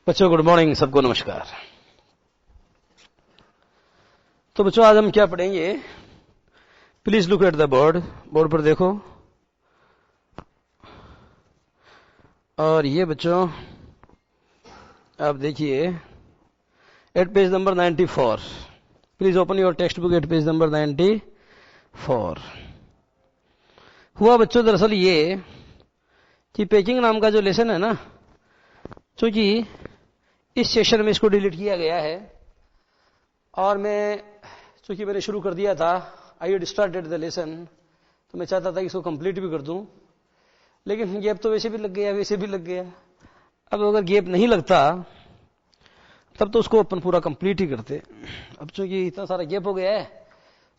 बच्चों good morning, सबको नमस्कार। तो बच्चों आज हम क्या पढ़ेंगे, please look at the board. Board पर देखो। और ये बच्चों आप देखिए at page number 94। Please open your text book at page number 94। हुआ बच्चों दरअसल ये कि पैकिंग नाम का जो लेसन है ना, चूंकि इस सेशन में इसको डिलीट किया गया है और चूंकि मैंने शुरू कर दिया था, I had started the lesson, तो मैं चाहता था कि इसको कंप्लीट भी कर दूं, लेकिन गैप तो वैसे भी लग गया, वैसे भी लग गया। अब अगर गैप नहीं लगता तब तो उसको अपन पूरा कंप्लीट ही करते। अब चूंकि इतना सारा गैप हो गया है,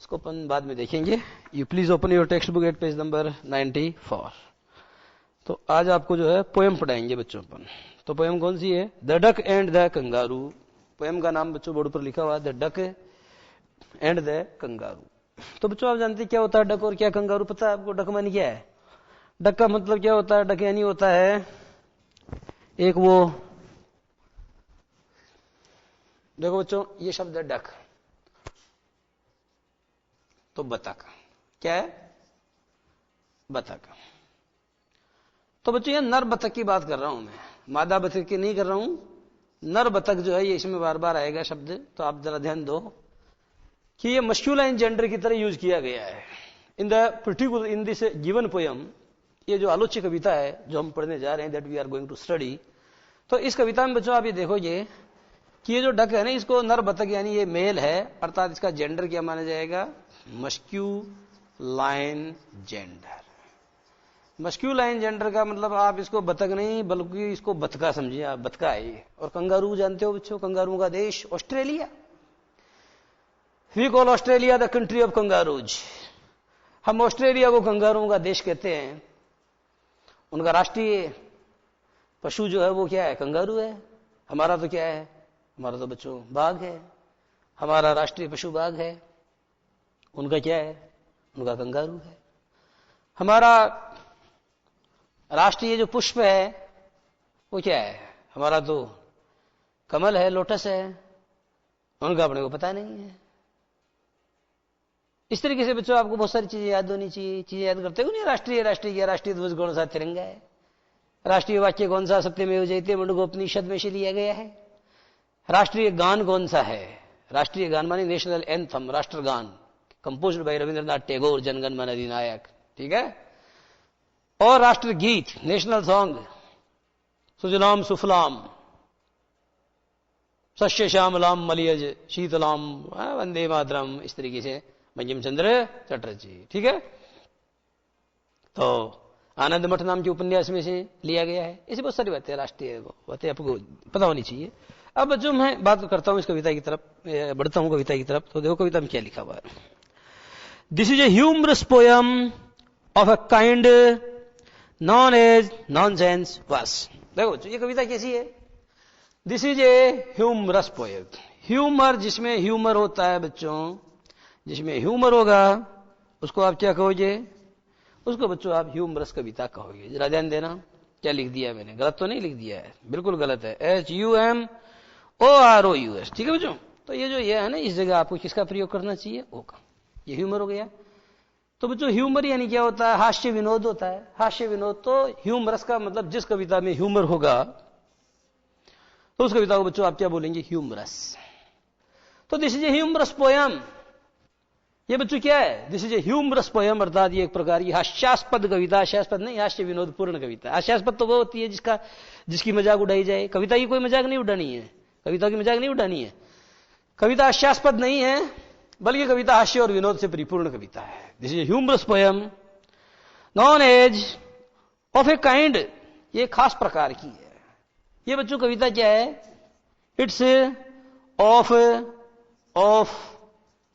उसको अपन बाद में देखेंगे। You please open your text book at page number 94। तो आज आपको जो है पोएम पढ़ाएंगे बच्चों अपन। तो पोएम कौन सी है? The duck and the kangaroo. Poem का नाम बच्चों बोर्ड पर लिखा हुआ है, the duck and the kangaroo. तो बच्चों आप जानते क्या होता है डक और क्या कंगारू? पता है आपको डक मानी क्या है? डक का मतलब क्या होता है? डक यानी होता है एक वो, देखो बच्चों ये शब्द है डक, तो बतख क्या है? बतख। तो बच्चों ये नर बतख की बात कर रहा हूं मैं, मादा बतख की नहीं कर रहा हूं। नर बतख जो है ये इसमें बार बार आएगा शब्द, तो आप जरा ध्यान दो कि ये मस्क्यूलाइन जेंडर की तरह यूज किया गया है in the particular in this given poem. ये जो आलोच्य कविता है जो हम पढ़ने जा रहे हैं, that we are going to study. तो इस कविता में बच्चों आप ये देखोगे कि ये जो डक है ना, इसको नर बतख यानी ये मेल है, अर्थात इसका जेंडर क्या माना जाएगा? Masculine gender. मस्क्यूलाइन जेंडर का मतलब आप इसको बतख नहीं बल्कि इसको बतका समझिए, आप बतका है ये। और कंगारू जानते हो बच्चों, कंगारू का देश Australia. We call Australia the country of kangaroos. हम ऑस्ट्रेलिया को कंगारुओं का देश कहते हैं। उनका राष्ट्रीय पशु जो है वो क्या है? कंगारू है। हमारा तो क्या है? हमारा तो बच्चों बाघ है। हमारा राष्ट्रीय पशु बाघ है, उनका क्या है? उनका कंगारू है। हमारा राष्ट्रीय जो पुष्प है वो क्या है? हमारा तो कमल है, लोटस है, उनका अपने को पता नहीं है। इस तरीके से बच्चों आपको बहुत सारी चीजें याद होनी चाहिए। चीजें याद करते हो नहीं? राष्ट्रीय क्या? राष्ट्रीय ध्वज कौन सा? तिरंगा है। राष्ट्रीय वाक्य कौन सा? सत्यमेव जयते मुंडकोपनिषद में से लिया गया है। राष्ट्रीय गान कौन सा है? राष्ट्रीय गान माने नेशनल एंथम, राष्ट्रगान, कंपोज्ड बाय रविंद्रनाथ टैगोर, जनगण मन अधिनायक, ठीक है। और राष्ट्रगीत, नेशनल सॉन्ग, सुजलाम सुफलाम सस्य श्यामलाम मलियज शीतलाम वंदे मातरम, इस तरीके से बंकिम चंद्र चटर्जी, ठीक है। तो आनंद मठ नाम के उपन्यास में से लिया गया है। ऐसी बहुत सारी बातें राष्ट्रीय बातें आपको पता होनी चाहिए। अब बच्चों मैं बात करता हूं इस कविता की तरफ, बढ़ता हूं कविता की तरफ। तो देखो कविता में क्या लिखा हुआ है। This is a humorous poem of a kind known as nonsense verse. देखो ये कविता कैसी है? This is a humorous poem. Humour, जिसमें ह्यूमर होता है बच्चों, जिसमें ह्यूमर होगा उसको आप क्या कहोगे? उसको बच्चों आप ह्यूमरस कविता कहोगे। जरा ध्यान देना क्या लिख दिया मैंने, गलत तो नहीं लिख दिया है? बिल्कुल गलत है, HUMOROUS, ठीक है बच्चों। तो ये जो ये है ना, इस जगह आपको किसका प्रयोग करना चाहिए? ओ का। ये ह्यूमर हो गया। तो बच्चों ह्यूमर यानी क्या होता है? हास्य विनोद होता है। हास्य विनोद। तो ह्यूमरस का मतलब जिस कविता में ह्यूमर होगा तो उस कविता को बच्चों आप क्या बोलेंगे? ह्यूमरस। तो this is a humorous poem. ये बच्चों क्या है? This is a humorous poem, अर्थात ये एक प्रकार की हास्यास्पद कविता। हास्यास्पद नहीं, हास्य विनोद पूर्ण कविता। हास्यास्पद तो वो होती है जिसकी मजाक उड़ाई जाए। कविता की कोई मजाक नहीं उड़ानी है, कविता की मजाक नहीं उड़ानी है। कविता हास्यास्पद नहीं है, बल्कि कविता हास्य और विनोद से परिपूर्ण कविता है। This is a humorous poem known as of a kind, ये खास प्रकार की है। ये बच्चों कविता क्या है? It's of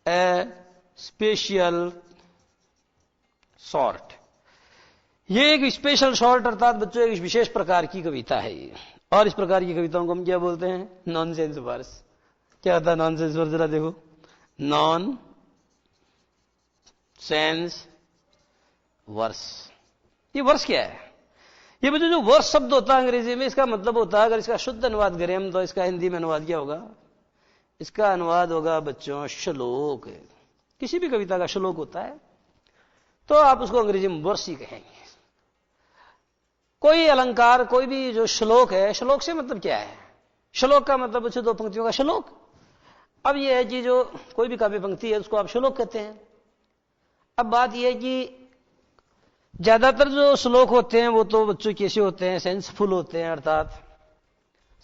A special sort. ये एक स्पेशल सॉर्ट, अर्थात बच्चों एक विशेष प्रकार की कविता है ये। और इस प्रकार की कविताओं को हम क्या बोलते हैं? Nonsense verse. क्या होता है नॉनसेंस वर्स? जरा देखो, नॉन सेंस वर्स। ये वर्स क्या है? ये बच्चों जो वर्स शब्द होता है अंग्रेजी में, इसका मतलब होता है, अगर इसका शुद्ध अनुवाद करें हम तो इसका हिंदी में अनुवाद क्या होगा? इसका अनुवाद होगा बच्चों श्लोक। किसी भी कविता का श्लोक होता है तो आप उसको अंग्रेजी में वर्स ही कहेंगे। कोई अलंकार, कोई भी जो श्लोक है, श्लोक से मतलब क्या है? श्लोक का मतलब बच्चों 2 पंक्तियों का श्लोक। अब यह है कि जो कोई भी काव्य पंक्ति है उसको आप श्लोक कहते हैं। अब बात यह है कि ज्यादातर जो श्लोक होते हैं वो तो बच्चों कैसे होते हैं? सेंसफुल होते हैं, अर्थात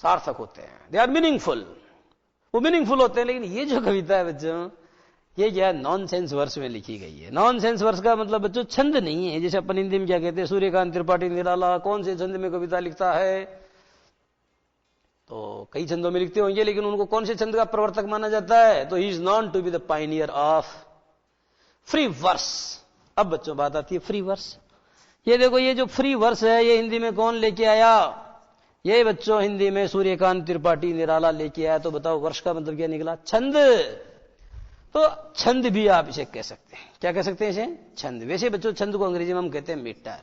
सार्थक होते हैं। दे आर मीनिंगफुल, वो मीनिंगफुल होते हैं। लेकिन ये जो कविता है बच्चों, ये क्या नॉनसेंस वर्स में लिखी गई है। नॉनसेंस वर्स का मतलब बच्चों छंद नहीं है। जैसे अपन हिंदी में क्या कहते हैं, सूर्यकांत त्रिपाठी निराला कौन से छंद में कविता लिखता है? तो कई छंदों में लिखते होंगे, लेकिन उनको कौन से छंद का प्रवर्तक माना जाता है? तो he is known to be the pioneer of free verse. अब बच्चों बात आती है फ्री वर्स। ये देखो, ये जो फ्री वर्स है ये हिंदी में कौन लेके आया? ये बच्चों हिंदी में सूर्यकांत त्रिपाठी निराला लेके आया। तो बताओ वर्ष का मतलब क्या निकला? छंद। तो छंद भी आप इसे कह सकते हैं। क्या कह सकते हैं इसे? छंद। वैसे बच्चों छंद को अंग्रेजी में हम कहते हैं मीटर।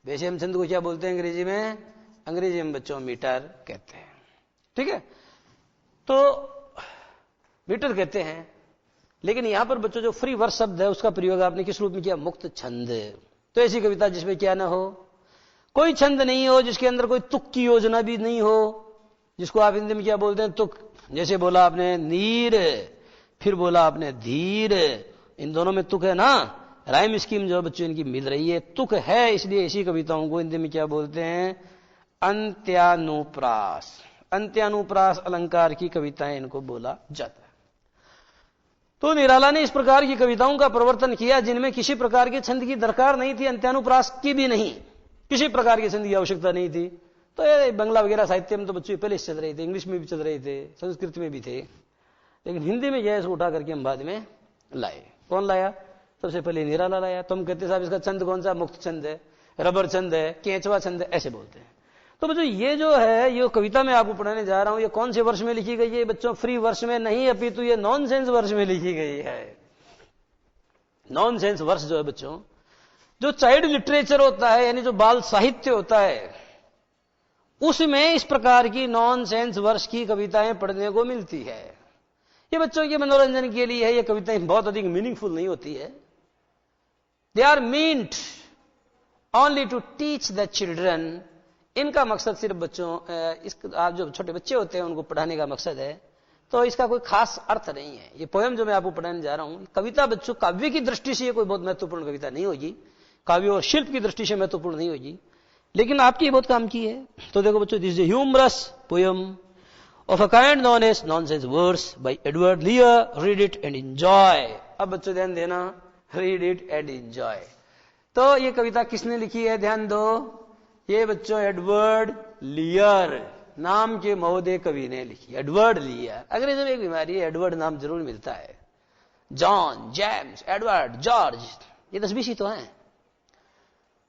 वैसे हम छंद को क्या बोलते हैं अंग्रेजी में? अंग्रेजी में बच्चों मीटर कहते हैं। ठीक है, तो मीटर कहते हैं। लेकिन यहां पर बच्चों जो फ्री वर्स शब्द है उसका प्रयोग आपने किस रूप में किया? मुक्त छंद। तो ऐसी कविता जिसमें क्या ना हो, कोई छंद नहीं हो, जिसके अंदर कोई तुक की योजना भी नहीं हो, जिसको आप हिंदी में क्या बोलते हैं? तुक। जैसे बोला आपने नीर, फिर बोला आपने धीर, इन दोनों में तुक है ना। राइम स्कीम जो बच्चों इनकी मिल रही है, तुक है। इसलिए ऐसी कविताओं को हिंदी में क्या बोलते हैं? अंत्यानुप्रास। अंत्यानुप्रास अलंकार की कविताएं इनको बोला जाता है। तो निराला ने इस प्रकार की कविताओं का प्रवर्तन किया जिनमें किसी प्रकार के छंद की दरकार नहीं थी, अंत्यानुप्रास की भी नहीं, किसी प्रकार के छंद की आवश्यकता नहीं थी। तो ये बंगला वगैरह साहित्य में तो बच्चों पहले से चल रहे थे, इंग्लिश में भी चल रहे थे, संस्कृत में भी थे, लेकिन हिंदी में यह उठा करके हम बाद में लाए। कौन लाया? सबसे पहले निराला लाया। तो हम कहते साहब इसका छंद कौन सा? मुक्त छंद है, रबर छंद है, केंचवा छंद है, ऐसे बोलते हैं। तो बच्चों ये जो है, ये कविता मैं आपको पढ़ाने जा रहा हूं, ये कौन से वर्ष में लिखी गई है बच्चों? फ्री वर्ष में नहीं, अपितु ये नॉनसेंस वर्ष में लिखी गई है। नॉनसेंस वर्ष जो है बच्चों, जो चाइल्ड लिटरेचर होता है, यानी जो बाल साहित्य होता है, उसमें इस प्रकार की नॉनसेंस वर्ष की कविताएं पढ़ने को मिलती है। ये बच्चों के मनोरंजन के लिए है। ये कविताएं बहुत अधिक मीनिंगफुल नहीं होती है। They are meant only to teach the children. इनका मकसद सिर्फ बच्चों, आप जो छोटे बच्चे होते हैं उनको पढ़ाने का मकसद है। तो इसका कोई खास अर्थ नहीं है। ये पोयम जो मैं आपको पढ़ाने जा रहा हूं, कविता बच्चों काव्य की दृष्टि से ये कोई बहुत महत्वपूर्ण कविता नहीं होगी, काव्य और शिल्प की दृष्टि से महत्वपूर्ण नहीं होगी, लेकिन आपकी बहुत काम की है। तो देखो बच्चों, this is a humorous poem of a kind known as nonsense verse by Edward Lear. Read it and enjoy. अब बच्चों ध्यान देना, रीड इट एंड एंजॉय। तो ये कविता किसने लिखी है? ध्यान दो, ये बच्चों एडवर्ड लियर नाम के महोदय कवि ने लिखी। एडवर्ड लियर। अंग्रेजी में एक बीमारी है, एडवर्ड नाम जरूर मिलता है। जॉन, जेम्स, एडवर्ड, जॉर्ज, ये 10-20 ही तो हैं।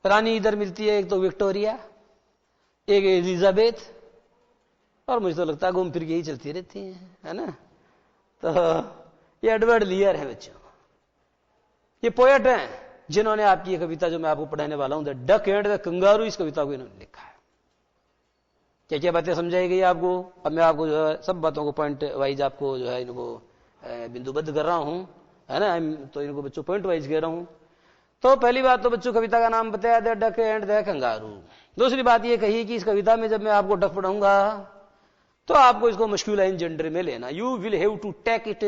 रानी इधर मिलती है, एक तो विक्टोरिया, एक एलिजाबेथ, और मुझे तो लगता है घूम फिर के ही चलती रहती है ना। तो ये एडवर्ड लियर है बच्चों। ये पोएट हैं जिन्होंने आपकी ये कविता जो मैं आपको पढ़ाने वाला हूं, the duck and the kangaroo, इस कविता को इन्होंने लिखा है। क्या क्या बातें समझाई गई आपको? अब मैं आपको जो है सब बातों को पॉइंट वाइज आपको जो है इनको बिंदुबद्ध कर रहा हूं, है ना। तो इनको बच्चों पॉइंट वाइज कह रहा हूं। तो पहली बात तो बच्चों कविता का नाम बताया, the duck and the kangaroo. दूसरी बात ये कही कि इस कविता में जब मैं आपको डक पढ़ाऊंगा तो आपको इसको मस्कुलाइन जेंडर में लेना। You will have to take it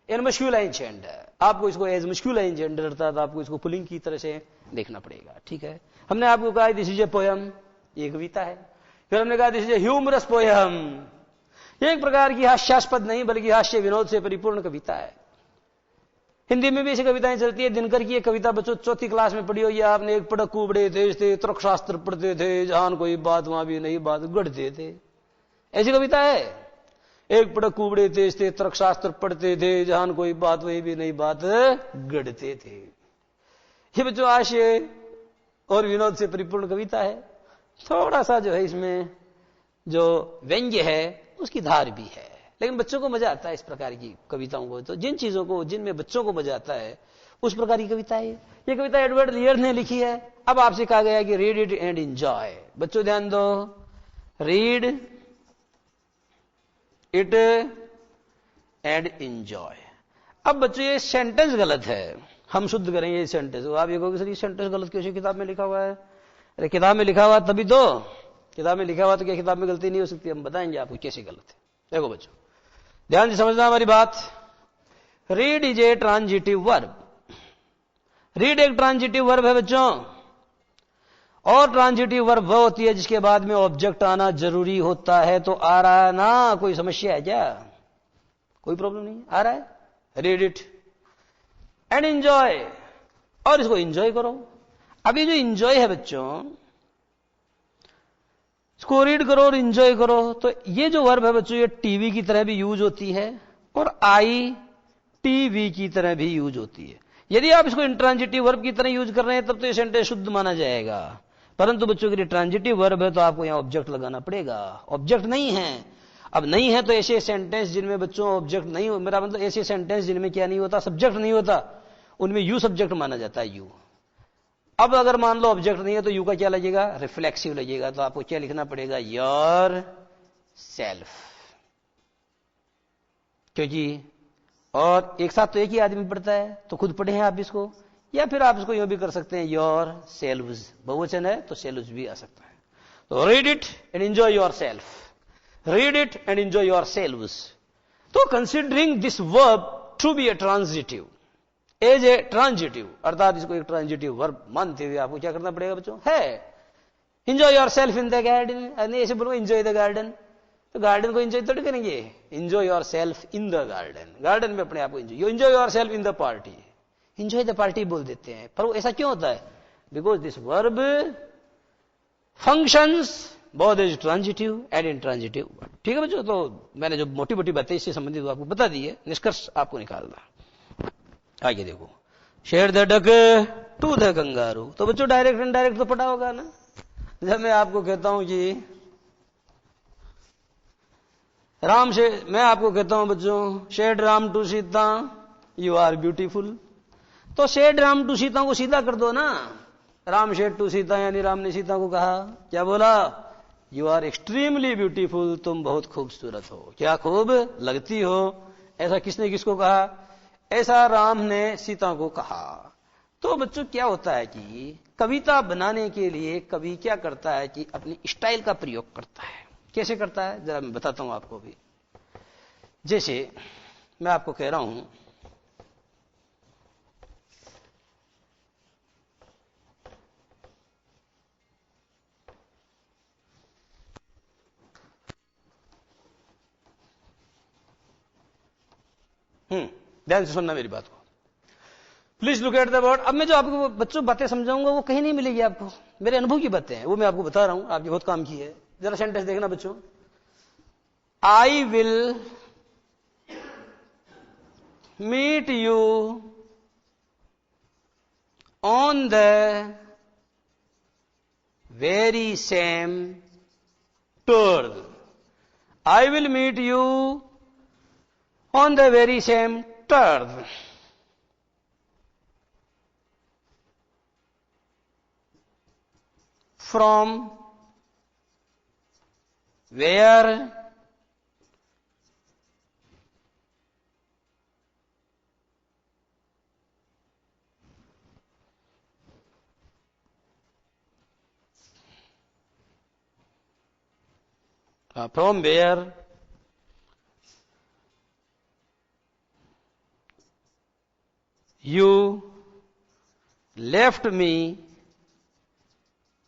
in masculine gender. आपको इसको एज मस्कुलाइन जेंडर अर्थात आपको इसको पुलिंग की तरह से देखना पड़ेगा। ठीक है, हमने आपको कहा दिस इज ए पोयम, ये कविता है। फिर हमने कहा this is a humorous poem, ये एक प्रकार की हास्यास्पद नहीं बल्कि हास्य विनोद से परिपूर्ण कविता है। हिंदी में भी ऐसी कविताएं चलती है। दिनकर की एक कविता बच्चों 4th क्लास में पढ़ी हुई है आपने। एक पड़कू बड़े देश थे, तर्कशास्त्र पढ़ते थे, जहां कोई बात वहां भी नहीं बात गढ़ते थे, ऐसी कविता है। एक पड़कू बड़े तेज थे, तर्कशास्त्र पढ़ते थे, जहां कोई बात वही भी नहीं बात गढ़ते थे। ये बच्चों हास्य और विनोद से परिपूर्ण कविता है। थोड़ा सा जो है इसमें जो व्यंग्य है उसकी धार भी है, लेकिन बच्चों को मजा आता है इस प्रकार की कविताओं को। तो जिन चीजों को जिनमें बच्चों को मजा आता है उस प्रकार की कविता है। ये कविता एडवर्ड लियर ने लिखी है। अब आपसे कहा गया कि रीड इट एंड एंजॉय। बच्चों ध्यान दो, रीड इट एंड एंजॉय। अब बच्चों ये सेंटेंस गलत है, हम शुद्ध करेंगे ये सेंटेंस। आप ये कहोगे सर ये सेंटेंस गलत क्यों, किताब में लिखा हुआ है? अरे किताब में लिखा हुआ तभी तो, किताब में लिखा हुआ तो क्या किताब में गलती नहीं हो सकती? हम बताएंगे आपको कैसे गलत है। देखो बच्चों ध्यान से समझना हमारी बात। Read is a transitive verb. Read एक ट्रांजिटिव वर्ब है बच्चों, और ट्रांजिटिव वर्ब वह होती है जिसके बाद में ऑब्जेक्ट आना जरूरी होता है। तो आ रहा है ना, कोई समस्या है क्या? कोई प्रॉब्लम नहीं, आ रहा है। रीड इट एंड एंजॉय, और इसको एंजॉय करो। अभी जो एंजॉय है बच्चों, इसको रीड करो और एंजॉय करो, तो ये जो वर्ब है बच्चों ये टीवी की तरह भी यूज होती है और आई टीवी की तरह भी यूज होती है। यदि आप इसको इंट्रांजिटिव वर्ब की तरह यूज कर रहे हैं तब तो ये सेंटेंस शुद्ध माना जाएगा, परंतु बच्चों के लिए ट्रांजिटिव वर्ब है तो आपको यहां ऑब्जेक्ट लगाना पड़ेगा। ऑब्जेक्ट नहीं है, अब नहीं है तो ऐसे सेंटेंस जिनमें बच्चों ऑब्जेक्ट नहीं हो, मेरा मतलब ऐसे सेंटेंस जिनमें क्या नहीं होता, सब्जेक्ट नहीं होता, उनमें यू सब्जेक्ट माना जाता है, यू। अब अगर मान लो ऑब्जेक्ट नहीं है तो यू का क्या लगेगा? रिफ्लेक्सिव लगेगा। तो आपको क्या लिखना पड़ेगा? Your self. क्योंकि और एक साथ तो एक ही आदमी पढ़ता है, तो खुद पढ़े हैं आप इसको, या फिर आप इसको यह भी कर सकते हैं योर सेल्व्स, बहुवचन है तो सेल्व्स भी आ सकता है। तो read it and enjoy yourself, read it and enjoy yourselves. तो considering this verb to be a transitive as a transitive, अर्थात इसको एक ट्रांजिटिव वर्ब मानते हुए आपको क्या करना पड़ेगा बच्चों? है enjoy yourself in the garden. ऐसे बोलो एंजॉय द गार्डन, तो गार्डन को एंजॉय थोड़ी करेंगे। Enjoy yourself in the garden, garden में अपने आप को enjoy. Enjoy yourself in the party, enjoy the party बोल देते हैं, पर वो ऐसा क्यों होता है? Because this verb functions both as transitive and intransitive verb. ठीक है बच्चों, तो मैंने जो मोटी मोटी बातें इससे संबंधित आपको बता दी है, निष्कर्ष आपको निकालना। आगे देखो, said the duck to the kangaroo. तो बच्चों डायरेक्ट इनडायरेक्ट तो पता होगा ना। जब मैं आपको कहता हूं कि राम से, मैं आपको कहता हूं बच्चों said Ram to Sita you are beautiful, तो शेड राम टू सीता को सीधा कर दो ना। राम शेड टू सीता, यानी राम ने सीता को कहा, क्या बोला? यू आर एक्सट्रीमली ब्यूटीफुल, तुम बहुत खूबसूरत हो, क्या खूब लगती हो। ऐसा किसने किसको कहा? ऐसा राम ने सीता को कहा। तो बच्चों क्या होता है कि कविता बनाने के लिए कवि क्या करता है कि अपनी स्टाइल का प्रयोग करता है। कैसे करता है जरा मैं बताता हूं आपको भी। जैसे मैं आपको कह रहा हूं ध्यान से सुनना मेरी बात को, please look at the word. अब मैं जो आपको बच्चों बातें समझाऊंगा वो कहीं नहीं मिलेगी आपको, मेरे अनुभव की बातें हैं, वो मैं आपको बता रहा हूं, आपने बहुत काम की है। जरा सेंटेंस देखना बच्चों, I will meet you on the very same turn. I will meet you on the very same turn. From where from where you left me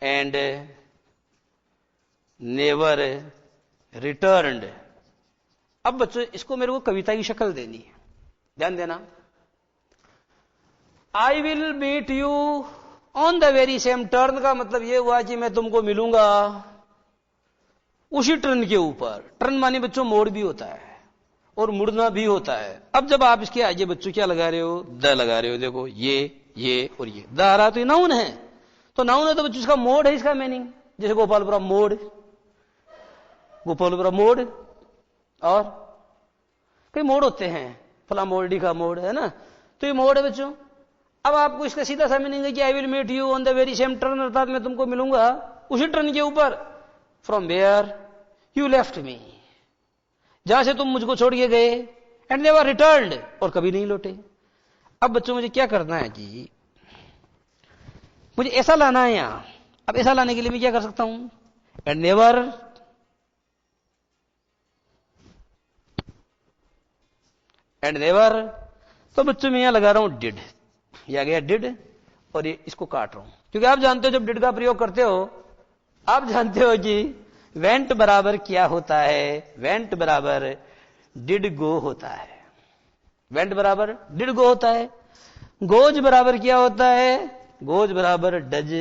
and never returned। अब बच्चों इसको मेरे को कविता की शक्ल देनी है, ध्यान देना। I will meet you on the very same turn का मतलब यह हुआ कि मैं तुमको मिलूंगा उसी टर्न के ऊपर। टर्न माने बच्चों मोड़ भी होता है और मुड़ना भी होता है। अब जब आप इसके आगे बच्चों क्या लगा रहे हो? द लगा रहे हो। देखो ये और ये द आ रहा, तो ये नाउन है, तो नाउन है तो बच्चों इसका मोड है, इसका मीनिंग। जैसे गोपालपुरा मोड़, गोपालपुरा मोड़, और कई मोड़ होते हैं, फला मोड़ डी का मोड़ है ना, तो ये मोड़ है बच्चों। अब आपको इसका सीधा सा मीनिंग है कि I will meet you on the very same turn, अर्थात मैं तुमको मिलूंगा उसी टर्न के ऊपर, from where you left me, जहां से तुम मुझको छोड़ के गए, एंड नेवर रिटर्न्ड, और कभी नहीं लौटे। अब बच्चों मुझे क्या करना है कि मुझे ऐसा लाना है यहां। अब ऐसा लाने के लिए मैं क्या कर सकता हूं, एंड नेवर तो बच्चों मैं यहां लगा रहा हूं डिड, यह आ गया डिड, और ये इसको काट रहा हूं, क्योंकि आप जानते हो जब डिड का प्रयोग करते हो, आप जानते हो कि वेंट बराबर क्या होता है, वेंट बराबर डिड गो होता है, वेंट बराबर डिड गो होता है। गोज बराबर क्या होता है, गोज बराबर डज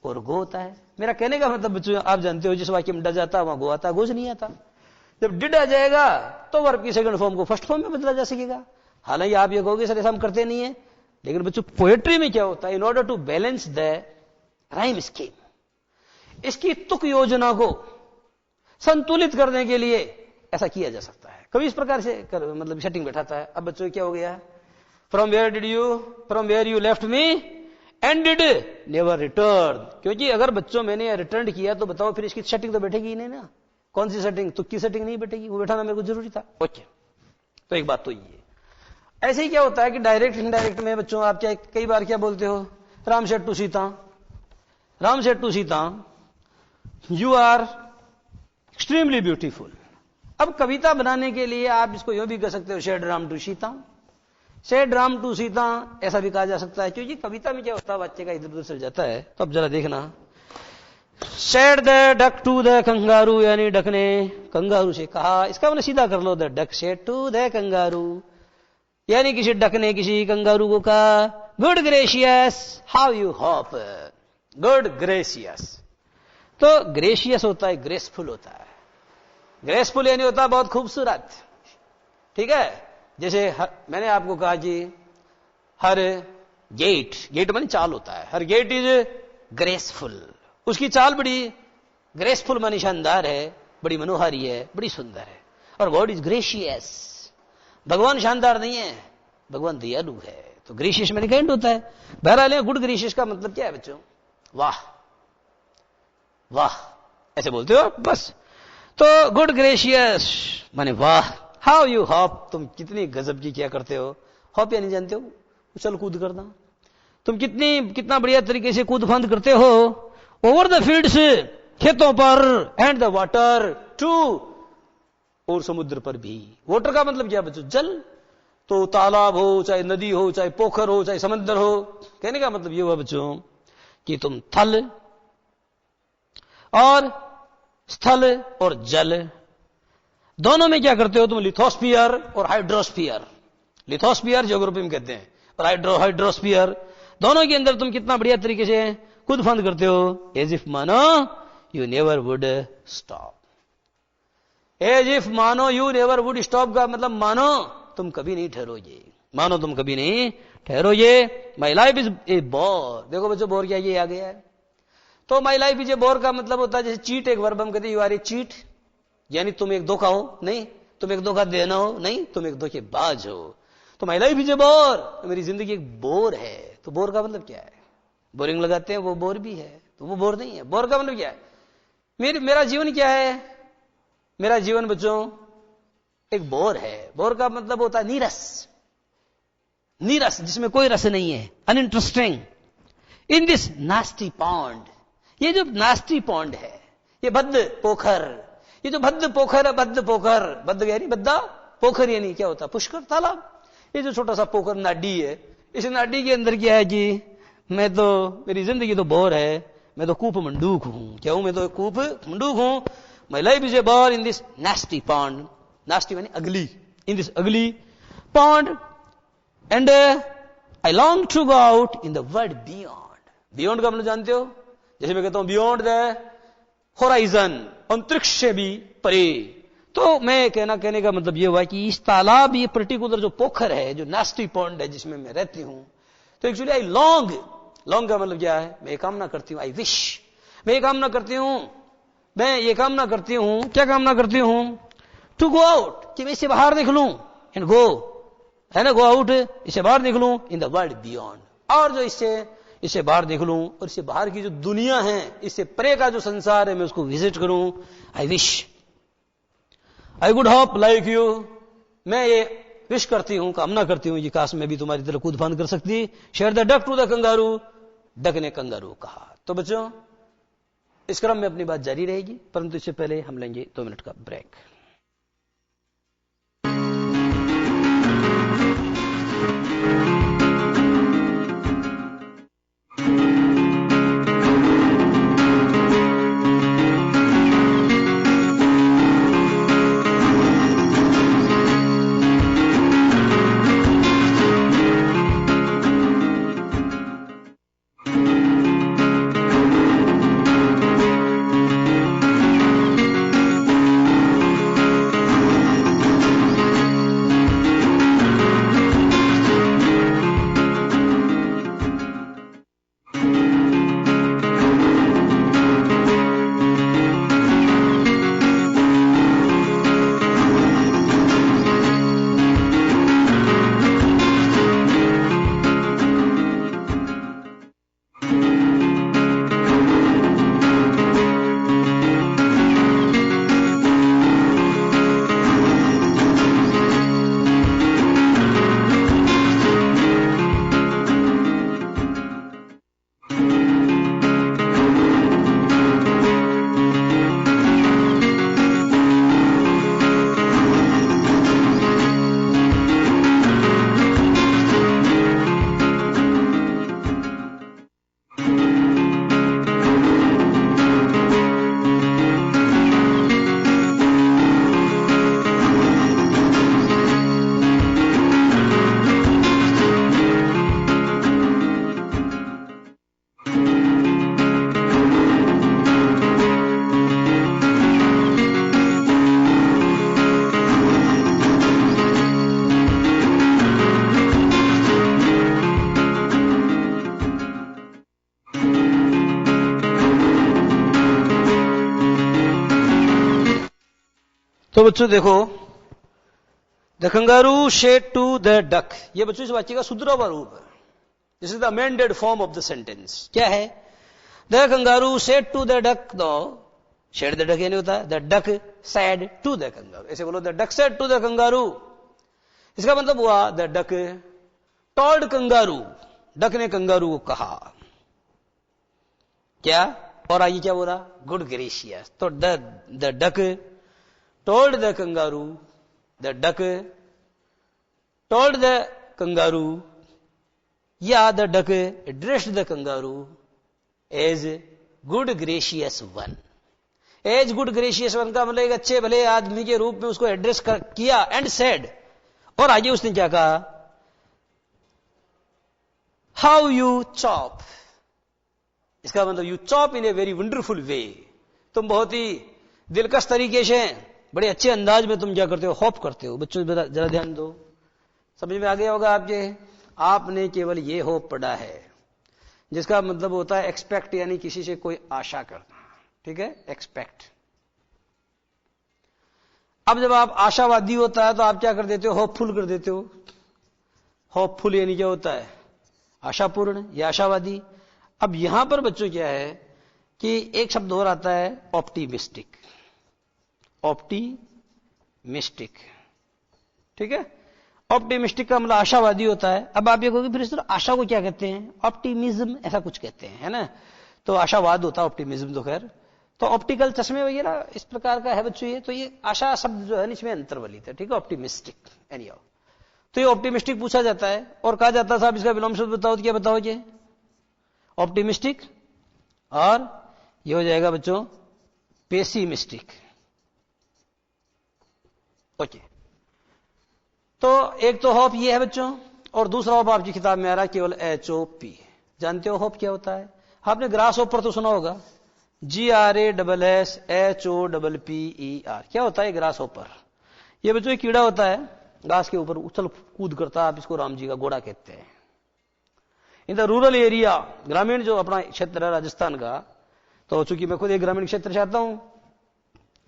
और गो होता है। मेरा कहने का मतलब बच्चों आप जानते हो जिस वाक्य में डज आता वहां गो आता, गोज नहीं आता। जब डिड आ जाएगा तो वर्ब की सेकंड फॉर्म को फर्स्ट फॉर्म में बदला जा सकेगा। हालांकि आप ये कहोगे सर ऐसा हम करते नहीं है, लेकिन बच्चों पोएट्री में क्या होता है, in order to balance the rhyme scheme, इसकी तुक योजना को संतुलित करने के लिए ऐसा किया जा सकता है। कभी इस प्रकार से मतलब सेटिंग बैठाता है। अब बच्चों क्या हो गया, from where you left me and did never return, क्योंकि अगर बच्चों मैंने रिटर्न किया तो बताओ फिर इसकी सेटिंग तो बैठेगी ही नहीं ना। कौन सी सेटिंग, तुक की सेटिंग नहीं बैठेगी, वो बैठाना मेरे को जरूरी था। ओके, तो एक बात तो ये ऐसे ही क्या होता है कि डायरेक्ट इनडायरेक्ट में बच्चों आप क्या कई बार क्या बोलते हो, Ram said to Sita you are extremely beautiful. अब कविता बनाने के लिए आप इसको यूं भी कह सकते हो, said Ram to Sita, said Ram to Sita, ऐसा भी कहा जा सकता है, क्योंकि कविता में क्या होता है बच्चे का इधर उधर चल जाता है। तो अब जरा देखना, said the duck to the kangaroo, यानी डक ने कंगारू से कहा, इसका मैंने सीधा कर लो, the duck said to the kangaroo, यानी किसी डक ने किसी कंगारू को कहा, good gracious how you hop, good gracious. तो ग्रेशियस होता है ग्रेसफुल होता है, ग्रेसफुल यानी होता है बहुत खूबसूरत, ठीक है। जैसे मैंने आपको कहा कि हर गेट मानी चाल होता है, हर गेट इज ग्रेसफुल, उसकी चाल बड़ी ग्रेसफुल मानी शानदार है, बड़ी मनोहारी है, बड़ी सुंदर है। और गॉड इज ग्रेशियस, भगवान शानदार नहीं है, भगवान दयालु है, तो ग्रेशियस मैंने काइंड होता है। बहरहाल गुड ग्रेशियस का मतलब क्या है बच्चों, वाह वाह ऐसे बोलते हो बस। तो गुड ग्रेशियस माने वाह, हाउ यू हॉप, तुम कितनी गजब की क्या करते हो, हॉप या नहीं जानते हो, उछल कूद करना, तुम कितना बढ़िया तरीके से कूद फांद करते हो, ओवर द फील्ड्स खेतों पर, एंड द वाटर टू, और समुद्र पर भी। वाटर का मतलब क्या बच्चों, जल, तो तालाब हो, चाहे नदी हो, चाहे पोखर हो, चाहे समंदर हो, कहने का मतलब ये हुआ बच्चों कि तुम थल और स्थल और जल दोनों में क्या करते हो, तुम लिथोस्फियर और हाइड्रोस्फियर, लिथोस्फियर ज्योग्राफी में कहते हैं, और हाइड्रोस्फियर दोनों के अंदर तुम कितना बढ़िया तरीके से कूद फांद करते हो, एज इफ मानो you never would stop, as if मानो यू नेवर वुड स्टॉप का मतलब मानो तुम कभी नहीं ठहरोगे, मानो तुम कभी नहीं ठहरोगे। My life is a bore, देखो बच्चों बोर क्या ये आ गया है। तो my life is a bore का मतलब होता है जैसे चीट एक वर्ब हम कहते हैं, यू आर ए चीट, यानी तुम एक धोखा हो, नहीं तुम एक धोखा देना हो, नहीं तुम एक धोखेबाज हो। तो my life is a bore, मेरी जिंदगी एक बोर है। तो बोर का मतलब क्या है, बोरिंग लगाते हैं वो बोर भी है, तो वो बोर नहीं है। बोर का मतलब क्या है, मेरा जीवन क्या है, मेरा जीवन बच्चों एक बोर है। बोर का मतलब होता है नीरस, नीरस जिसमें कोई रस नहीं है, uninteresting. In this nasty pond, ये जो नास्टी पॉन्ड है, ये बद्ध पोखर, ये जो बद्ध पोखर है, बद्ध पोखर, बद्ध यानी बद्दा, पोखर यानी क्या होता है पुष्कर, तालाब। ये जो छोटा सा पोखर नाडी है, इस नाडी के अंदर क्या है कि मैं तो, मेरी जिंदगी तो बोर है, मैं तो कूप मंडूक हूं। क्या हूं मैं, तो कूप मंडूक हूं। My life is a bore in this nasty pond, nasty यानी ugly, in this ugly pond, and I long to go out in the world beyond. Beyond का मतलब जानते हो, जैसे मैं कहता हूं बियॉन्ड द होराइजन, अंतरिक्ष से भी परे। तो मैं कहने का मतलब ये हुआ कि इस तालाब, ये पर्टिकुलर जो पोखर है, जो नास्टी पॉन्ड है जिसमें मैं रहती हूं, तो एक्चुअली आई लॉन्ग का मतलब क्या है, मैं ये कामना करती हूं, आई विश, मैं ये कामना करती हूं, मैं ये कामना करती हूं, क्या कामना करती हूं, टू गो आउट, कि मैं इससे बाहर देख लूं, एंड गो है ना, गो आउट, इससे बाहर निकलूं इन द वर्ल्ड बियॉन्ड, और जो इससे बाहर निकलूं और इससे बाहर की जो दुनिया है, इससे परे का जो संसार है, मैं उसको विजिट करूं। I wish, I would hope like you, मैं ये विश करती हूं, कामना करती हूं, ये काश मैं भी तुम्हारी तरह कूद फांद कर सकती। Said the duck to the kangaroo, duck ने कंगारू कहा। तो बच्चों, इस क्रम में अपनी बात जारी रहेगी, परंतु इससे पहले हम लेंगे 2 मिनट का ब्रेक। तो बच्चों देखो, the kangaroo said to the duck, ये बच्चों इस वाक्य का सुधरा हुआ रूप है। This is the amended form of the sentence. क्या है? The kangaroo said to the duck, दो शेड द डक ये नहीं होता, the duck said to the kangaroo, ऐसे बोलो, the duck said to the kangaroo. इसका मतलब हुआ the duck told kangaroo, duck ने कंगारू को कहा। क्या? और आगे क्या बोला? Good gracious. तो the duck told the kangaroo, the duck told the kangaroo, yeah, the duck addressed the kangaroo as good gracious one. as good gracious one का मतलब एक अच्छे भले आदमी के रूप में उसको एड्रेस किया, एंड सेड, और आगे उसने क्या कहा? हाउ यू चॉप, इसका मतलब you chop in a very wonderful वे, तुम बहुत ही दिलकश तरीके से, बड़े अच्छे अंदाज में तुम क्या करते हो? हॉप करते हो। बच्चों जरा ध्यान दो, समझ में आ गया होगा आपके। आपने केवल ये होप पढ़ा है, जिसका मतलब होता है एक्सपेक्ट, यानी किसी से कोई आशा करना, ठीक है, एक्सपेक्ट। अब जब आप आशावादी होता है तो आप क्या कर देते हो? होपफुल कर देते हो। होपफुल यानी क्या होता है? आशापूर्ण या आशावादी। अब यहां पर बच्चों क्या है कि एक शब्द और आता है, ऑप्टिमिस्टिक। ऑप्टिमिस्टिक, ठीक है। ऑप्टिमिस्टिक का मतलब आशावादी होता है। अब आप ये कहोगे फिर सर आशा को क्या कहते हैं? ऑप्टिमिज्म ऐसा कुछ कहते हैं, है ना। तो आशावाद होता है, ऑप्टिमिज्म तो खैर। तो ऑप्टिकल चश्मे वगैरह इस प्रकार का है बच्चों ये। तो ये आशा शब्द जो है इसमें अंतर्वलित है, ठीक है, ऑप्टिमिस्टिक एनी हाउ। तो ये ऑप्टिमिस्टिक पूछा जाता है और कहा जाता है साहब इसका विलोम शब्द बताओ, तो क्या बताओगे? ऑप्टिमिस्टिक, और ये हो जाएगा बच्चों पेसिमिस्टिक। ओके, तो एक तो होप ये है बच्चों, और दूसरा होप आपकी किताब में आ रहा है केवल HOP। जानते हो होप क्या होता है? आपने ग्रास होपर तो सुना होगा, GRASSHOPPER। क्या होता है ग्रास होपर? ये बच्चों एक कीड़ा होता है, घास के ऊपर उछल कूद करता है, आप इसको राम जी का घोड़ा कहते हैं। इन द रूरल एरिया, ग्रामीण जो अपना क्षेत्र है राजस्थान का, तो चूंकि मैं खुद एक ग्रामीण क्षेत्र से आता हूं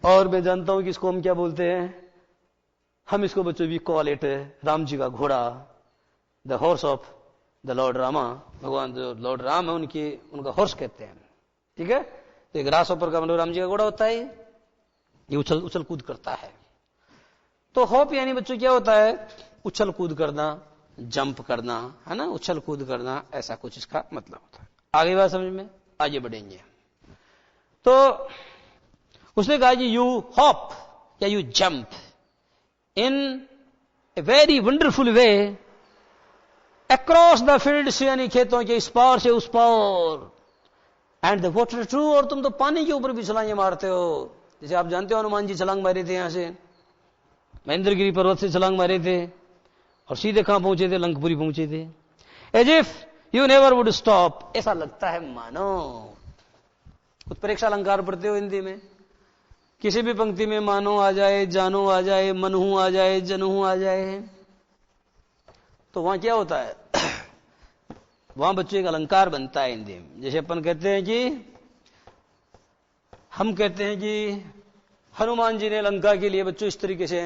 और मैं जानता हूं कि इसको हम क्या बोलते हैं, हम इसको बच्चों भी कॉल इट राम जी का घोड़ा, the horse of the Lord Rama. भगवान जो लॉर्ड राम है उनका हॉर्स कहते हैं, ठीक है। तो एक ग्रास ऊपर का मतलब राम जी का घोड़ा होता है, ये उछल कूद करता है। तो हॉप यानी बच्चों क्या होता है, उछल कूद करना, जंप करना, है ना, उछल कूद करना, ऐसा कुछ इसका मतलब होता है। आगे बात समझ में, आगे बढ़ेंगे। तो उसने कहा जी यू हॉप या you jump in a very wonderful way across the fields, यानी खेतों के इस पार से उस पार, एंड द वाटर ट्रू, और तुम तो पानी के ऊपर भी छलांगे मारते हो। जैसे आप जानते हो हनुमान जी छलांग मारे थे, यहां से महेंद्रगिरी पर्वत से छलांग मारे थे और सीधे कहां पहुंचे थे, लंकपुरी पहुंचे थे। As if you never would stop, ऐसा लगता है मानो। उत्प्रेक्षा अलंकार पढ़ते हो हिंदी में, किसी भी पंक्ति में मानो आ जाए, जानो आ जाए, मनहू आ जाए, जनहू आ जाए, तो वहां क्या होता है, वहां बच्चों एक अलंकार बनता है हिंदी में। जैसे अपन कहते हैं कि हम कहते हैं कि हनुमान जी ने लंका के लिए बच्चों इस तरीके से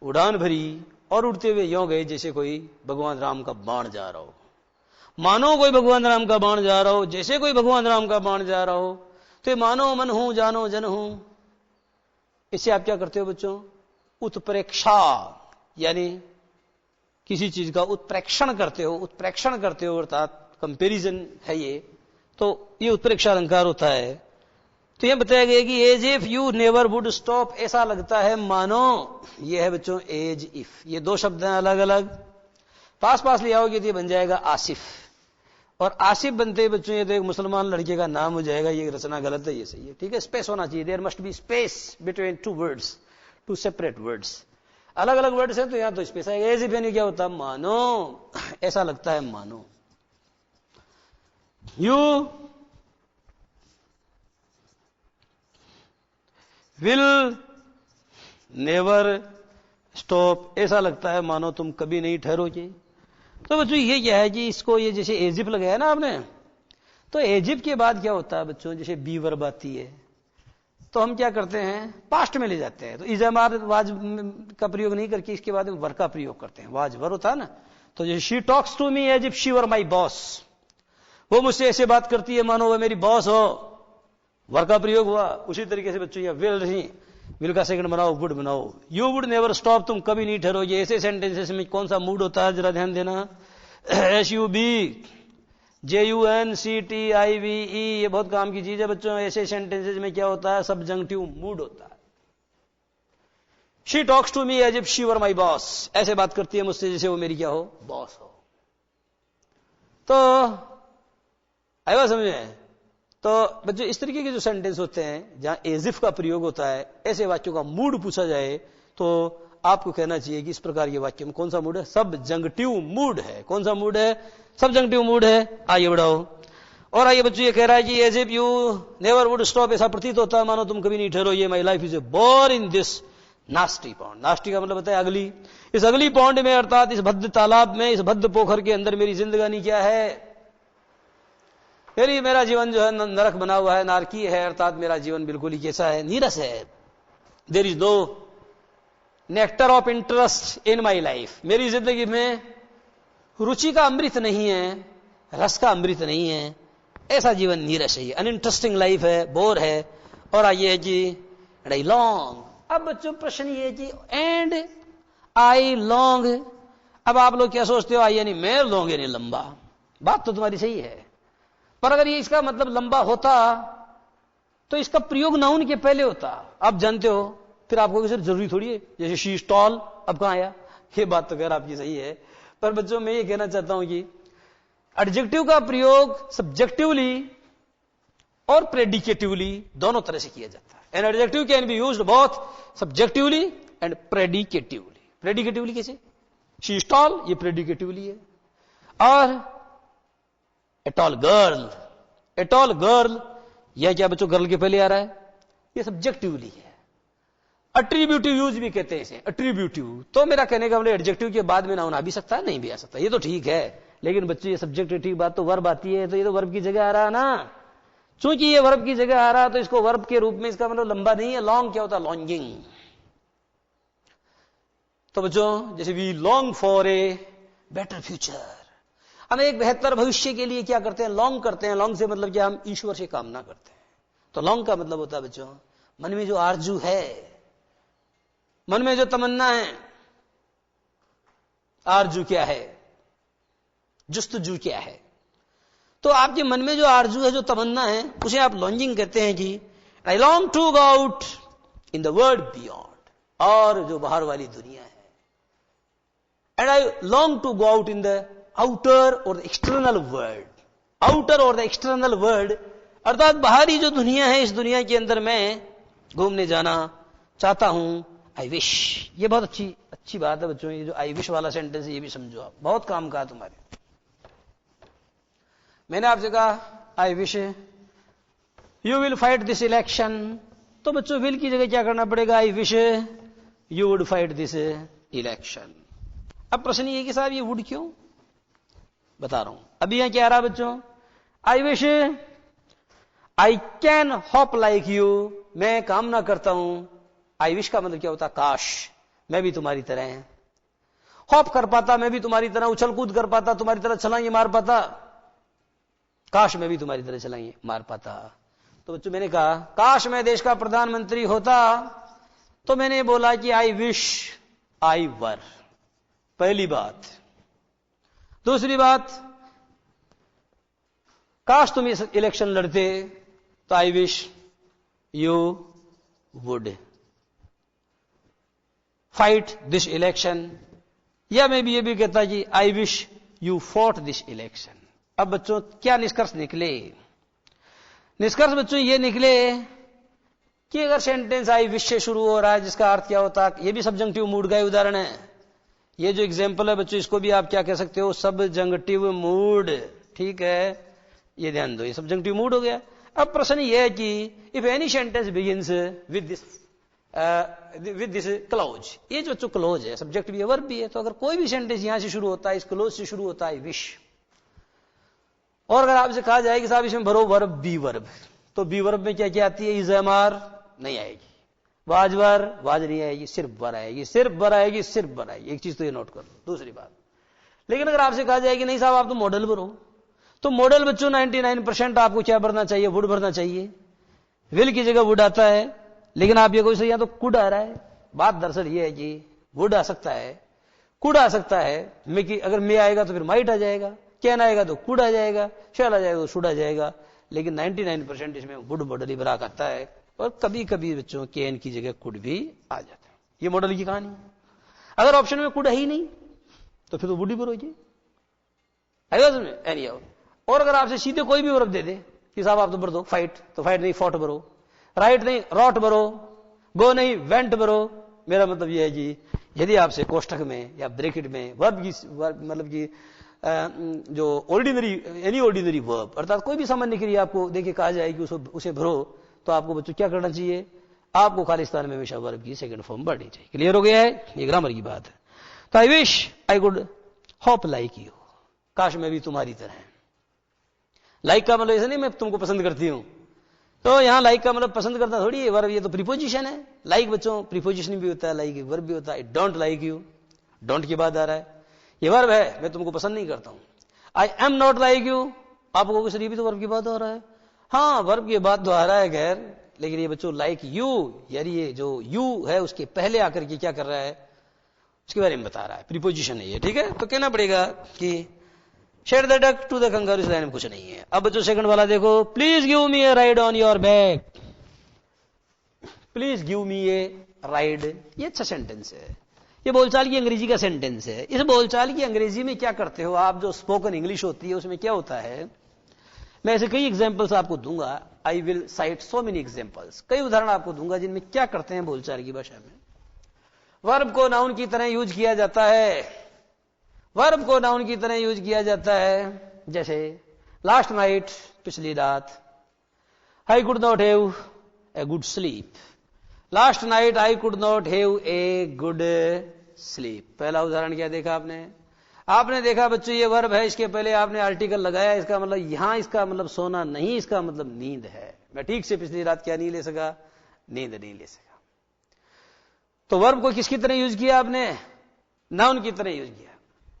उड़ान भरी और उड़ते हुए यों गए जैसे कोई भगवान राम का बाण जा रहा हो। मानो कोई भगवान राम का बाण जा रहा हो, जैसे कोई भगवान राम का बाण जा रहा हो, तो मानो मन हूं, जानो जन हूं। इससे आप क्या करते हो बच्चों, उत्प्रेक्षा, यानी किसी चीज का उत्प्रेक्षण करते हो, उत्प्रेक्षण करते हो, अर्थात कंपैरिजन है ये। तो ये उत्प्रेक्षा अलंकार होता है। तो यह बताया गया कि as if you never would stop, ऐसा लगता है मानो। ये है बच्चों एज इफ, ये दो शब्द हैं अलग अलग, पास पास ले आओगे तो ये बन जाएगा आसिफ। और आसिफ बनते ही बच्चों ये तो एक मुसलमान लड़के का नाम हो जाएगा। ये रचना गलत है, ये सही है, ठीक है। स्पेस होना चाहिए, there must be space between two words, to separate words. अलग अलग वर्ड्स हैं तो यहां तो स्पेस आएगा। एज इफ यानी क्या होता है, मानो, ऐसा लगता है मानो। यू विल नेवर स्टॉप, ऐसा लगता है मानो तुम कभी नहीं ठहरोगे। तो बच्चों ये क्या है कि इसको, ये जैसे एजिप लगाया ना आपने, तो एजिप के बाद क्या होता है बच्चों, जैसे बी वर्ब आती है तो हम क्या करते हैं, पास्ट में ले जाते हैं। तो इज़ामार वाज का प्रयोग नहीं करके इसके बाद वर का प्रयोग करते हैं। वाज वर होता है ना, तो जैसे she talks to me as if she were my boss, वो मुझसे ऐसे बात करती है मानो वो मेरी बॉस हो, वर का प्रयोग हुआ। उसी तरीके से बच्चों ये विल नहीं, विल का सेकंड बनाओ, वुड बनाओ। यू वुड नेवर स्टॉप, तुम कभी नहीं ठहरोगे। ऐसे सेंटेंसेस में कौन सा मूड होता है जरा ध्यान देना। एस यू बी JUNCTIVE, ये बहुत काम की चीज है बच्चों। ऐसे सेंटेंसेस में क्या होता है, सबजंक्टिव मूड होता है। She talks to me as if she were my boss, ऐसे बात करती है मुझसे जैसे वो मेरी क्या हो, बॉस हो। तो आई बात समझ में। तो बच्चों इस तरीके के जो सेंटेंस होते हैं जहां एज इफ का प्रयोग होता है, ऐसे वाक्यों का मूड पूछा जाए तो आपको कहना चाहिए कि इस प्रकार के वाक्य में कौन सा मूड है, सबजंक्टिव मूड है। कौन सा मूड है, सबजंक्टिव मूड है। आइए बढ़ाओ। और आइए बच्चों ये कह रहा है कि as if you never would stop, ऐसा प्रतीत होता है मानो तुम कभी नहीं ठहरोगे। My life is a bore in this nasty pond. Nasty का मतलब बताया अगली, इस अगली पॉन्ड में, अर्थात इस भद्द तालाब में, इस भद्द पोखर के अंदर मेरी जिंदगानी क्या है, मेरा जीवन जो है नरक बना हुआ है, नारकीय है, अर्थात मेरा जीवन बिल्कुल ही कैसा है, नीरस है। There is no nectar of interest in my life, मेरी जिंदगी में रुचि का अमृत नहीं है, रस का अमृत नहीं है, ऐसा जीवन नीरस है, अनइंटरेस्टिंग लाइफ है, बोर है। और आइए है जी आई लॉन्ग। अब बच्चों प्रश्न ये जी एंड आई लॉन्ग, अब आप लोग क्या सोचते हो, आई यानी मैं, लॉन्ग यानी लंबा। बात तो तुम्हारी सही है, पर अगर ये इसका मतलब लंबा होता तो इसका प्रयोग नाउन के पहले होता। आप जानते हो, फिर आपको सिर्फ जरूरी थोड़ी है, जैसे शी इज टॉल, अब कहां आया। ये बात तो खैर आपकी सही है, पर बच्चों मैं ये कहना चाहता हूं कि एडजेक्टिव का प्रयोग सब्जेक्टिवली और प्रेडिकेटिवली दोनों तरह से किया जाता है। An adjective can be used both subjectively and predicatively. Predicatively कैसे, शी इज टॉल, ये प्रेडिकेटिवली है। और a tall girl, a tall girl, यह क्या बच्चों गर्ल के पहले आ रहा है, ये सब्जेक्टिवली है। अट्रीब्यूटिव यूज भी कहते हैं इसे, अट्रीब्यूटिव। तो मेरा कहने का मतलब एडजेक्टिव के बाद में नाउन आ भी सकता है, नहीं भी आ सकता, ये तो ठीक है। लेकिन बच्चों ये सब्जेक्टिव बात तो वर्ब आती है, तो ये तो वर्ब की जगह आ रहा है ना। चूंकि ये वर्ब की जगह आ रहा है तो इसको वर्ब के रूप में, इसका मतलब लंबा नहीं है। लॉन्ग क्या होता है, लॉन्गिंग। तो बच्चों जैसे we long for a better future, हम एक बेहतर भविष्य के लिए क्या करते हैं, लॉन्ग करते हैं। लॉन्ग से मतलब क्या, हम ईश्वर से कामना करते हैं। तो लॉन्ग का मतलब होता है बच्चों, मन में जो आरजू है, मन में जो तमन्ना है। आरजू क्या है, जुस्तजू क्या है? तो आपके मन में जो आरजू है, जो तमन्ना है, उसे आप लॉन्जिंग कहते हैं कि I long to go out in the world beyond, और जो बाहर वाली दुनिया है। And I long to go out in the outer or the external world. Outer or the external world अर्थात बाहरी जो दुनिया है, इस दुनिया के अंदर मैं घूमने जाना चाहता हूं। आई विश, ये बहुत अच्छी बात है बच्चों। ये जो आई विश वाला सेंटेंस है, ये भी समझो आप, बहुत काम का तुम्हारे। मैंने आपसे कहा I wish you will fight this election, तो बच्चों विल की जगह क्या करना पड़ेगा, I wish you would fight this election. अब प्रश्न ये कि साहब ये वुड क्यों, बता रहा हूं। अभी यहां क्या आ रहा बच्चों, I wish I can hope like you, मैं कामना करता हूं। आई विश का मतलब क्या होता, काश मैं भी तुम्हारी तरह होप कर पाता, मैं भी तुम्हारी तरह उछल कूद कर पाता, तुम्हारी तरह छलांगे मार पाता। काश मैं भी तुम्हारी तरह छलांगे मार पाता। तो बच्चों मैंने कहा काश मैं देश का प्रधानमंत्री होता, तो मैंने बोला कि आई विश आई वर, पहली बात। दूसरी बात, काश तुम इस इलेक्शन लड़ते, तो I wish you would fight this election, या मैं भी ये भी कहता कि I wish you fought this election. अब बच्चों क्या निष्कर्ष निकले, निष्कर्ष बच्चों ये निकले कि अगर सेंटेंस आई विश से शुरू हो रहा है, जिसका अर्थ क्या होता है, ये भी सब्जंक्टिव मूड का उदाहरण है। ये जो एग्जाम्पल है बच्चों, इसको भी आप क्या कह सकते हो, सब्जंक्टिव मूड, ठीक है, ये ध्यान दो, ये सब्जंक्टिव मूड हो गया। अब प्रश्न ये है कि if any sentence begins with this close, ये जो क्लोज है, सब्जेक्ट भी है वर्ब भी है, तो अगर कोई भी सेंटेंस यहां से शुरू होता है, इस क्लोज से शुरू होता है विश, और अगर आपसे कहा जाए कि साहब इसमें भरो वर्ब बी वर्ब, तो बी वर्ब में क्या क्या आती है, इज एम आर नहीं आएगी, वाज वर वाज नहीं आएगी, सिर्फ वर आएगी, सिर्फ वर आएगी, सिर्फ वर आएगी। एक चीज तो ये नोट कर लो। दूसरी बात, लेकिन अगर आपसे कहा जाए कि नहीं साहब आप तो मॉडल भरो, तो मॉडल बच्चों 99% आपको क्या भरना चाहिए, वुड भरना चाहिए। विल की जगह वुड आता है, लेकिन आप ये कोई सही, या तो कुड आ रहा है। बात दरअसल ये है कि वुड आ सकता है, कुड आ सकता है, अगर मे आएगा तो फिर माइट आ जाएगा, कैन आएगा तो कुड आ जाएगा, शैल आ जाएगा तो शुड आ जाएगा, लेकिन 99% इसमें वुड मॉडल ही भरा करता है, और कभी कभी बच्चों कैन की जगह कुड भी आ जाता है। ये मॉडल की कहानी है। अगर ऑप्शन में कुड है ही नहीं, तो फिर तो वुड ही भरोगे, आएगा समझ एनी। और अगर आपसे सीधे कोई भी वर्ब दे दे कि साहब आप तो भर दो फाइट, तो फाइट नहीं फॉट भरो, राइट नहीं रॉट भरो, गो नहीं वेंट भरो। मेरा मतलब यह है कि यदि आपसे कोष्ठक में या ब्रैकेट में वर्ब की मतलब कि जो ऑर्डिनरी, एनी ऑर्डिनरी वर्ब, अर्थात कोई भी सामान्य क्रिया आपको देखिए कहा जाए कि उसे भरो, तो आपको बच्चों क्या करना चाहिए, आपको खालिस्तान में हमेशा वर्ब की सेकंड फॉर्म बढ़नी चाहिए। क्लियर हो गया है, ये ग्रामर की बात है। तो I wish I could hope like you, काश मैं भी तुम्हारी तरह। लाइक का मतलब ऐसा नहीं मैं तुमको पसंद करती हूं, तो यहां लाइक का मतलब पसंद करता थोड़ी है वर्ब, ये तो प्रीपोजिशन है। लाइक बच्चों प्रीपोजिशन भी होता है, लाइक वर्ब भी होता है। डोंट लाइक यू, डोंट के बाद आ रहा है, ये वर्ब है, मैं तुमको पसंद नहीं करता हूं। I am not like you, आपको कुछ भी तो वर्ब की बात हो रहा है, हाँ वर्ब की बात तो आ रहा है खैर, लेकिन ये बच्चों लाइक यू, यार ये जो यू है उसके पहले आकर के क्या कर रहा है, उसके बारे में बता रहा है, प्रीपोजिशन है ये, ठीक है। तो कहना पड़ेगा कि said the duck to the kangaroo, इस लाइन में कुछ नहीं है। अब बच्चों सेकंड वाला देखो, please give me a ride on your back, please give me a ride, ये अच्छा सेंटेंस है, ये बोलचाल की अंग्रेजी का सेंटेंस है। इस बोलचाल की अंग्रेजी में क्या करते हो आप, जो स्पोकन इंग्लिश होती है उसमें क्या होता है, मैं ऐसे कई एग्जांपल्स आपको दूंगा, I will site so many examples, कई उदाहरण आपको दूंगा जिनमें क्या करते हैं बोलचाल की भाषा में। वर्ब को नाउन की तरह यूज किया जाता है, वर्ब को नाउन की तरह यूज किया जाता है, जैसे लास्ट नाइट, पिछली रात, I could not have a good sleep, last night I could not have a good sleep. पहला उदाहरण क्या देखा आपने, आपने देखा बच्चों ये वर्ब है, इसके पहले आपने आर्टिकल लगाया, इसका मतलब यहां इसका मतलब सोना नहीं, इसका मतलब नींद है। मैं ठीक से पिछली रात क्या नहीं ले सका, नींद नहीं ले सका। तो वर्ब को किसकी तरह यूज किया आपने, नाउन की तरह यूज किया।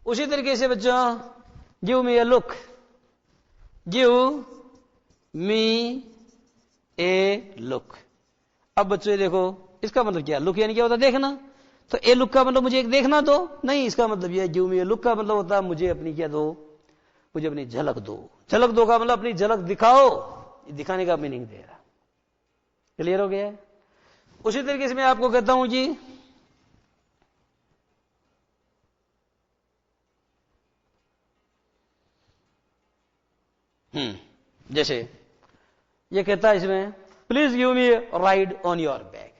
उसी तरीके से बच्चों गिव मी ए लुक, गिव मी ए लुक। अब बच्चों ये देखो इसका मतलब क्या, लुक यानी क्या होता है, देखना। तो ए लुक का मतलब मुझे एक देखना दो, नहीं, इसका मतलब यह गिव मी ए लुक का मतलब होता है मुझे अपनी क्या दो, मुझे अपनी झलक दो। झलक दो का मतलब अपनी झलक दिखाओ, दिखाने का मीनिंग दे रहा। क्लियर हो गया है? उसी तरीके से मैं आपको कहता हूं जी जैसे ये कहता है इसमें please give me ride on your back,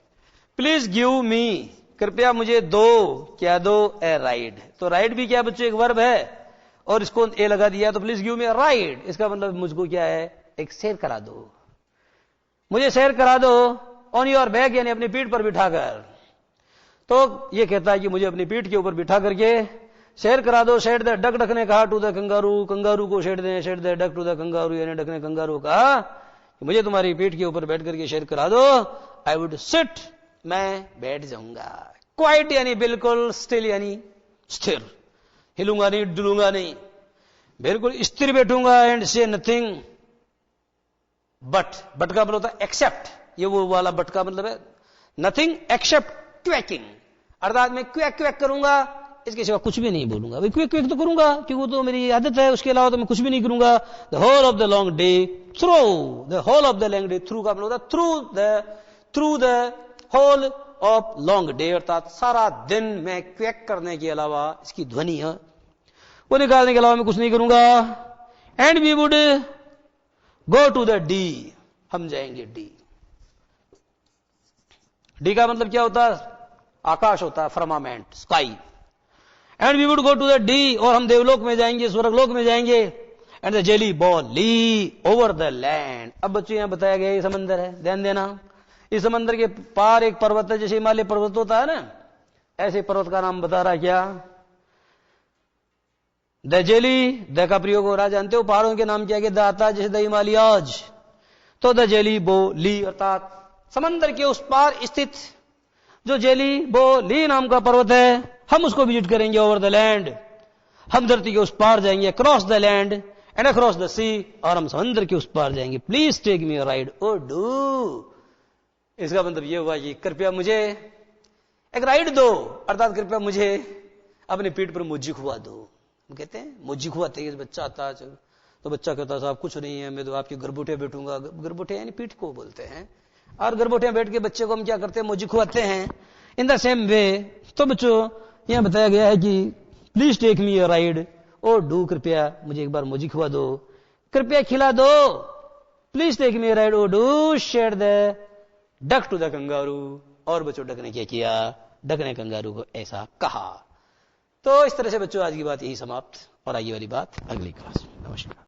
please give मी, कृपया मुझे दो, क्या दो, ए राइड। तो राइड भी क्या बच्चों एक वर्ब है और इसको ए लगा दिया, तो प्लीज गिव मी राइड, इसका मतलब मुझको क्या है, एक सैर करा दो, मुझे सैर करा दो, ऑन योर बैक यानी अपनी पीठ पर बिठाकर। तो ये कहता है कि मुझे अपनी पीठ के ऊपर बिठा करके सैर करा दो। सेट द डक, डक ने कहा टू द कंगारू, कंगारू को said the duck to the kangaroo, यानी डक ने कंगारू कहा कि मुझे तुम्हारी पीठ के ऊपर बैठ करके सैर करा दो। आई वुड सिट, मैं बैठ जाऊंगा। क्वाइट यानी बिल्कुल, स्टिल यानी स्थिर, हिलूंगा नहीं, डुलूंगा नहीं, बिल्कुल स्थिर बैठूंगा। एंड से नथिंग बट, बट का मतलब होता है एक्सेप्ट, ये वो वाला बट का मतलब है नथिंग एक्सेप्ट क्वैकिंग, अर्थात मैं क्वैक क्वैक करूंगा, इसके सिवा कुछ भी नहीं बोलूंगा। भाई क्विक क्विक तो करूंगा क्योंकि वो तो मेरी आदत है, उसके अलावा तो मैं कुछ भी नहीं करूंगा। The whole of the long day through, the whole of the long day, through का मतलब होता है through the whole of long day, अर्थात सारा दिन मैं क्विक करने के अलावा, इसकी ध्वनि है वो निकालने के अलावा मैं कुछ नहीं करूंगा। And we would go to the Dee, हम जाएंगे डी। डी का मतलब क्या होता है, आकाश होता है, firmament, sky. And we would go to the Dee, और हम देवलोक में जाएंगे, स्वर्गलोक में जाएंगे। And the Jelly Bo Lee over the land. अब बच्चों यहां बताया गया ये समंदर है, ध्यान देना। इस समंदर के पार एक पर्वत है, जैसे हिमालय पर्वत होता है ना, ऐसे पर्वत का नाम बता रहा क्या, द जेली। द का प्रयोग हो रहा, जानते हो पहाड़ों के नाम क्या क्या आता है, जैसे द हिमालयाज। तो द जेली बो ली, अर्थात समंदर के उस पार स्थित जो जेली बो ली नाम का पर्वत है, हम उसको विजिट करेंगे। ओवर द लैंड, हम धरती के उस पार जाएंगे। Across the land and across the sea, और हम समंदर के उस पार जाएंगे। Please take me ride, O do, इसका मतलब यह हुआ कि कृपया मुझे एक राइड दो, अर्थात कृपया मुझे अपने पीठ पर मुझी खुआ दो। हम कहते हैं मुझी खुआते हैं, बच्चा आता है तो बच्चा कहता साहब कुछ नहीं है, मैं तो आपके गर्भोटे बैठूंगा। गर्भोटे यानी पीठ को बोलते हैं, और गर्भोटे बैठ के बच्चे को हम क्या करते हैं, मुझी खुआते हैं। इन द सेम वे, तो बच्चों यहां बताया गया है कि please take me a ride, O do, कृपया मुझे एक बार मुझे खिला दो, कृपया खिला दो। Please take me a ride, O do said the duck to the kangaroo. और बच्चों डक ने क्या किया, डक ने कंगारू को ऐसा कहा। तो इस तरह से बच्चों आज की बात यही समाप्त, और आगे वाली बात अगली क्लास में। नमस्कार।